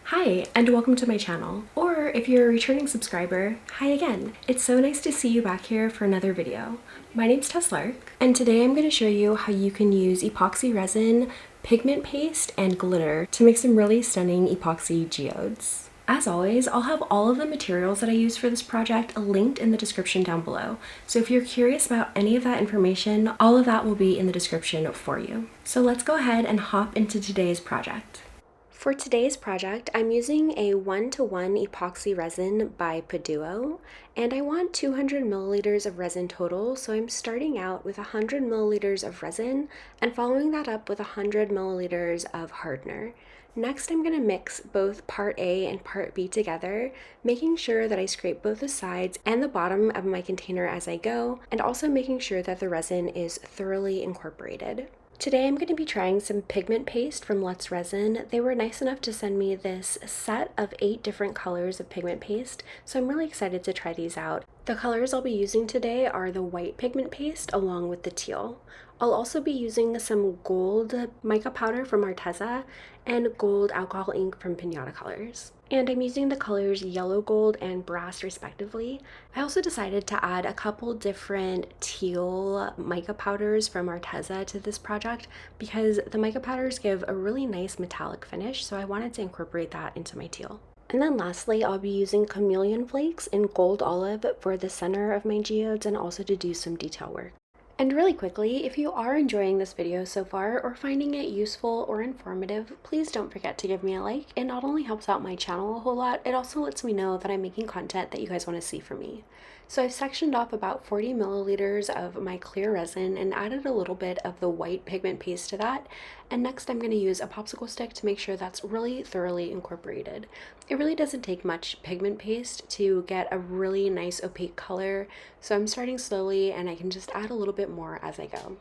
Hi, and welcome to my channel. Or if you're a returning subscriber, hi again. It's so nice to see you back here for another video. My name's Tess Lark, and today I'm going to show you how you can use epoxy resin, pigment paste, and glitter to make some really stunning epoxy geodes. As always, I'll have all of the materials that I use for this project linked in the description down below. So if you're curious about any of that information, all of that will be in the description for you. So let's go ahead and hop into today's project. For today's project, I'm using a 1-to-1 epoxy resin by Puddle, and I want 200 milliliters of resin total, so I'm starting out with 100 milliliters of resin and following that up with 100 milliliters of hardener. Next, I'm going to mix both part A and part B together, making sure that I scrape both the sides and the bottom of my container as I go, and also making sure that the resin is thoroughly incorporated. Today I'm going to be trying some pigment paste from Let's Resin. They were nice enough to send me this set of 8 different colors of pigment paste, so I'm really excited to try these out. The colors I'll be using today are the white pigment paste along with the teal. I'll also be using some gold mica powder from Arteza and gold alcohol ink from Pinata Colors. And I'm using the colors yellow gold and brass respectively. I also decided to add a couple different teal mica powders from Arteza to this project because the mica powders give a really nice metallic finish, so I wanted to incorporate that into my teal. And then lastly, I'll be using chameleon flakes in gold olive for the center of my geodes and also to do some detail work. And really quickly, if you are enjoying this video so far or finding it useful or informative, please don't forget to give me a like. It not only helps out my channel a whole lot, it also lets me know that I'm making content that you guys want to see from me. So I've sectioned off about 40 milliliters of my clear resin and added a little bit of the white pigment paste to that. And next I'm going to use a popsicle stick to make sure that's really thoroughly incorporated. It really doesn't take much pigment paste to get a really nice opaque color, so I'm starting slowly and I can just add a little bit more as I go.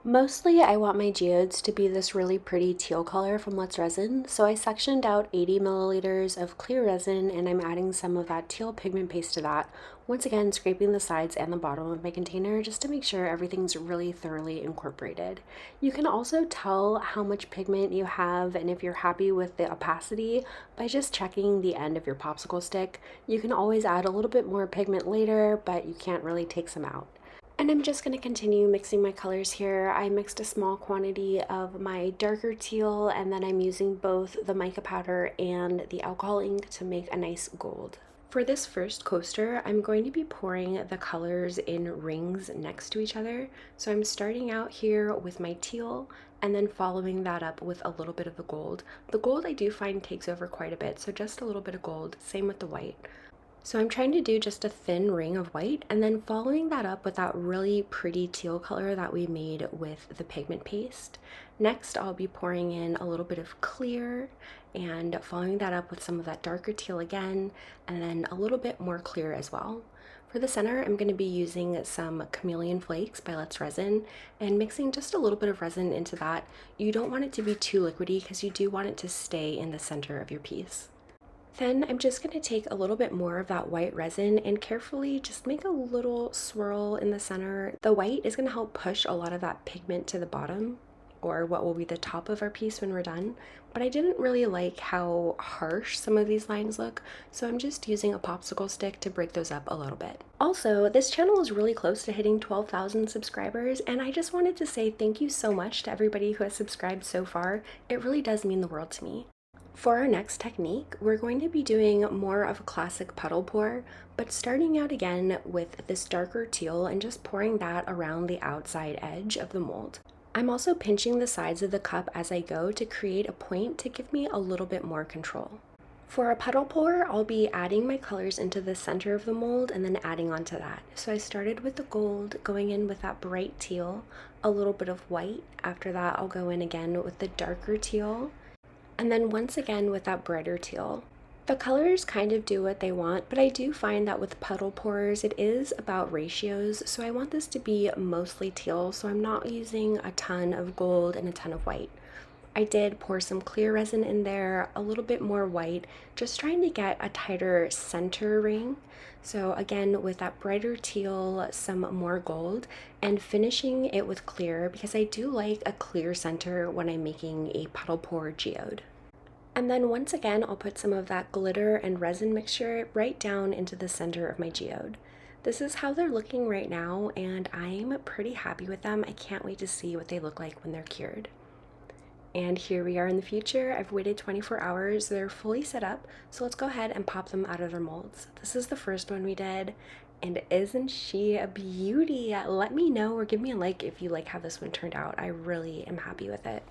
Mostly I want my geodes to be this really pretty teal color from Let's Resin, so I sectioned out 80 milliliters of clear resin and I'm adding some of that teal pigment paste to that, once again scraping the sides and the bottom of my container just to make sure everything's really thoroughly incorporated. You can also tell how much pigment you have and if you're happy with the opacity by just checking the end of your popsicle stick. You can always add a little bit more pigment later, but you can't really take some out. And I'm just going to continue mixing my colors here. I mixed a small quantity of my darker teal and then I'm using both the mica powder and the alcohol ink to make a nice gold. For this first coaster, I'm going to be pouring the colors in rings next to each other. So I'm starting out here with my teal and then following that up with a little bit of the gold. The gold I do find takes over quite a bit, so just a little bit of gold, same with the white. So I'm trying to do just a thin ring of white and then following that up with that really pretty teal color that we made with the pigment paste. Next, I'll be pouring in a little bit of clear and following that up with some of that darker teal again, and then a little bit more clear as well. For the center, I'm going to be using some chameleon flakes by Let's Resin and mixing just a little bit of resin into that. You don't want it to be too liquidy because you do want it to stay in the center of your piece. Then I'm just going to take a little bit more of that white resin and carefully just make a little swirl in the center. The white is going to help push a lot of that pigment to the bottom, or what will be the top of our piece when we're done. But I didn't really like how harsh some of these lines look, so I'm just using a popsicle stick to break those up a little bit. Also, this channel is really close to hitting 12,000 subscribers, and I just wanted to say thank you so much to everybody who has subscribed so far. It really does mean the world to me. For our next technique, we're going to be doing more of a classic puddle pour, but starting out again with this darker teal and just pouring that around the outside edge of the mold. I'm also pinching the sides of the cup as I go to create a point to give me a little bit more control. For a puddle pour, I'll be adding my colors into the center of the mold and then adding onto that. So I started with the gold, going in with that bright teal, a little bit of white. After that, I'll go in again with the darker teal, and then once again with that brighter teal. The colors kind of do what they want, but I do find that with puddle pours, it is about ratios, so I want this to be mostly teal, so I'm not using a ton of gold and a ton of white. I did pour some clear resin in there, a little bit more white, just trying to get a tighter center ring. So again, with that brighter teal, some more gold, and finishing it with clear because I do like a clear center when I'm making a puddle pour geode. And then once again, I'll put some of that glitter and resin mixture right down into the center of my geode. This is how they're looking right now, and I'm pretty happy with them. I can't wait to see what they look like when they're cured. And here we are in the future. I've waited 24 hours. They're fully set up, so let's go ahead and pop them out of their molds. This is the first one we did, and isn't she a beauty? Let me know or give me a like if you like how this one turned out. I really am happy with it.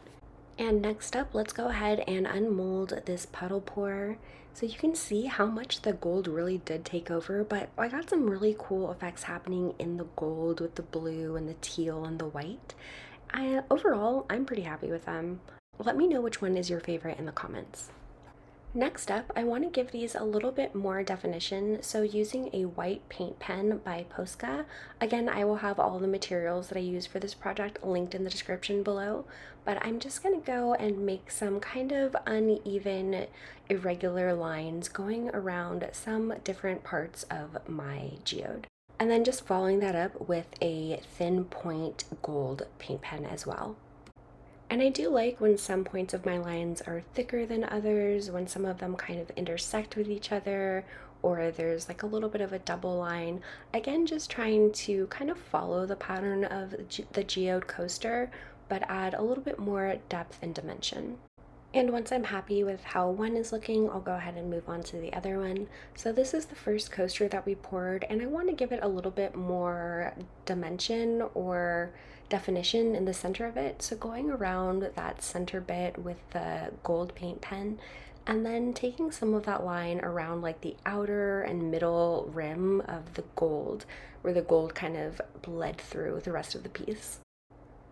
And next up, let's go ahead and unmold this puddle pour. So you can see how much the gold really did take over, but I got some really cool effects happening in the gold with the blue and the teal and the white. Overall, I'm pretty happy with them. Let me know which one is your favorite in the comments. Next up, I want to give these a little bit more definition, so using a white paint pen by Posca. Again, I will have all the materials that I use for this project linked in the description below, but I'm just going to go and make some kind of uneven, irregular lines going around some different parts of my geode. And then just following that up with a thin point gold paint pen as well. And I do like when some points of my lines are thicker than others, when some of them kind of intersect with each other, or there's like a little bit of a double line. Again, just trying to kind of follow the pattern of the geode coaster, but add a little bit more depth and dimension. And once I'm happy with how one is looking, I'll go ahead and move on to the other one. So this is the first coaster that we poured, and I want to give it a little bit more dimension or definition in the center of it. So going around that center bit with the gold paint pen, and then taking some of that line around like the outer and middle rim of the gold, where the gold kind of bled through the rest of the piece.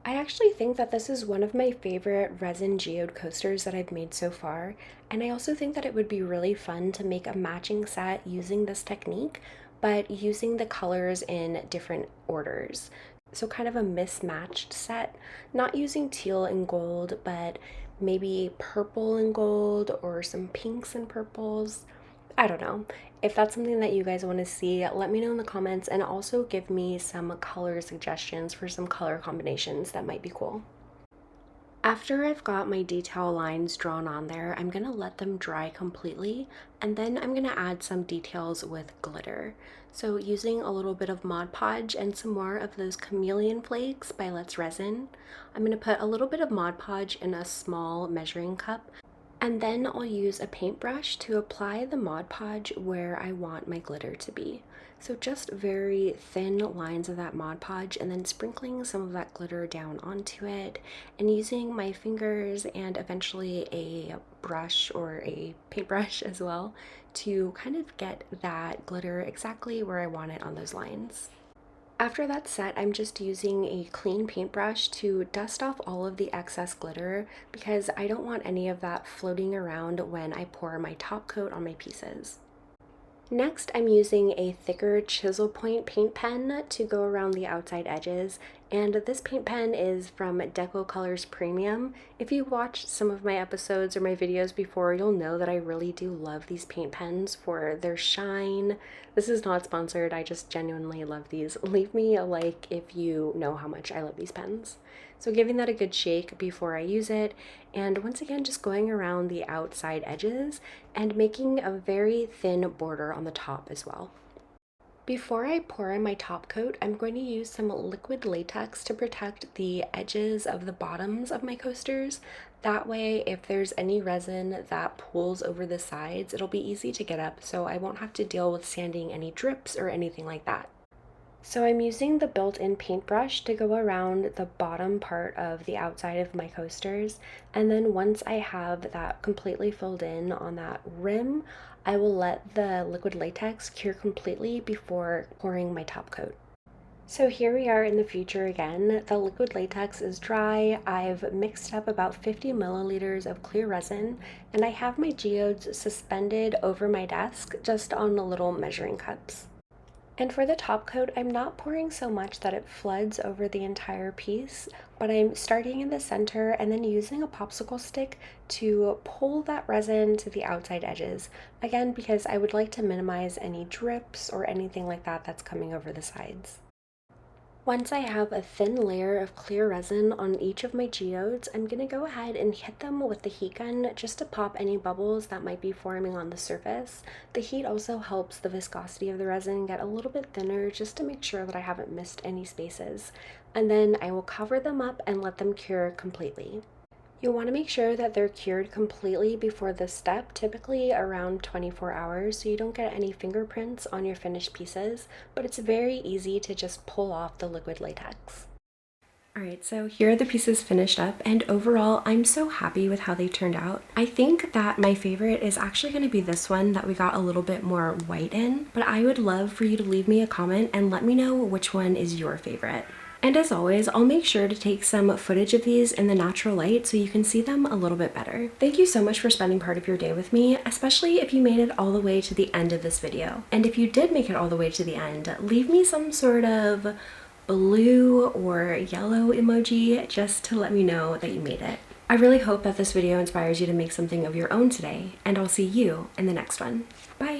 I actually think that this is one of my favorite resin geode coasters that I've made so far, and I also think that it would be really fun to make a matching set using this technique, but using the colors in different orders. So kind of a mismatched set, not using teal and gold, but maybe purple and gold or some pinks and purples. I don't know. If that's something that you guys want to see, let me know in the comments, and also give me some color suggestions for some color combinations that might be cool. After I've got my detail lines drawn on there, I'm going to let them dry completely, and then I'm going to add some details with glitter. So using a little bit of Mod Podge and some more of those chameleon flakes by Let's Resin, I'm going to put a little bit of Mod Podge in a small measuring cup. And then I'll use a paintbrush to apply the Mod Podge where I want my glitter to be. So just very thin lines of that Mod Podge, and then sprinkling some of that glitter down onto it, and using my fingers and eventually a brush or a paintbrush as well to kind of get that glitter exactly where I want it on those lines. After that's set, I'm just using a clean paintbrush to dust off all of the excess glitter because I don't want any of that floating around when I pour my top coat on my pieces. Next, I'm using a thicker chisel point paint pen to go around the outside edges, and this paint pen is from Deco Colors Premium. If you watched some of my episodes or my videos before, you'll know that I really do love these paint pens for their shine. This is not sponsored, I just genuinely love these. Leave me a like if you know how much I love these pens. So giving that a good shake before I use it, and once again just going around the outside edges and making a very thin border on the top as well. Before I pour in my top coat, I'm going to use some liquid latex to protect the edges of the bottoms of my coasters. That way, if there's any resin that pools over the sides, it'll be easy to get up, so I won't have to deal with sanding any drips or anything like that. So I'm using the built-in paintbrush to go around the bottom part of the outside of my coasters, and then once I have that completely filled in on that rim, I will let the liquid latex cure completely before pouring my top coat. So here we are in the future again. The liquid latex is dry. I've mixed up about 50 milliliters of clear resin, and I have my geodes suspended over my desk just on the little measuring cups. And for the top coat, I'm not pouring so much that it floods over the entire piece, but I'm starting in the center and then using a popsicle stick to pull that resin to the outside edges. Again, because I would like to minimize any drips or anything like that that's coming over the sides. Once I have a thin layer of clear resin on each of my geodes, I'm going to go ahead and hit them with the heat gun just to pop any bubbles that might be forming on the surface. The heat also helps the viscosity of the resin get a little bit thinner just to make sure that I haven't missed any spaces. And then I will cover them up and let them cure completely. You'll want to make sure that they're cured completely before this step, typically around 24 hours, so you don't get any fingerprints on your finished pieces, but it's very easy to just pull off the liquid latex. Alright, so here are the pieces finished up, and overall I'm so happy with how they turned out. I think that my favorite is actually going to be this one that we got a little bit more white in, but I would love for you to leave me a comment and let me know which one is your favorite. And as always, I'll make sure to take some footage of these in the natural light so you can see them a little bit better. Thank you so much for spending part of your day with me, especially if you made it all the way to the end of this video. And if you did make it all the way to the end, leave me some sort of blue or yellow emoji just to let me know that you made it. I really hope that this video inspires you to make something of your own today, and I'll see you in the next one. Bye!